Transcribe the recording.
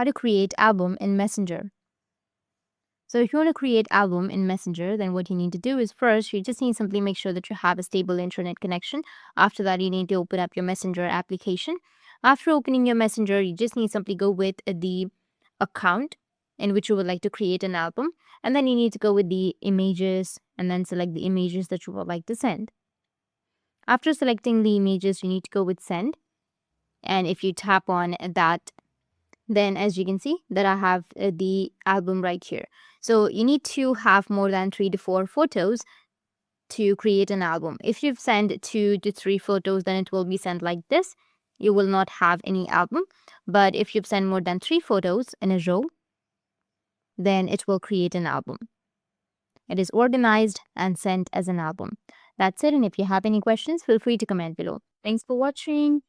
how to create album in Messenger. So if you want to create album in Messenger, then what you need to do is first, you just need to simply make sure that you have a stable internet connection. After that, you need to open up your Messenger application. After opening your Messenger, you just need to simply go with the account in which you would like to create an album. And then you need to go with the images and then select the images that you would like to send. After selecting the images, you need to go with send. And if you tap on that, then as you can see that I have the album right here. So you need to have more than 3 to 4 photos to create an album. If you've sent 2 to 3 photos, then it will be sent like this. You will not have any album. But if you've sent more than 3 photos in a row, then it will create an album. It is organized and sent as an album. That's it. And if you have any questions, feel free to comment below. Thanks for watching.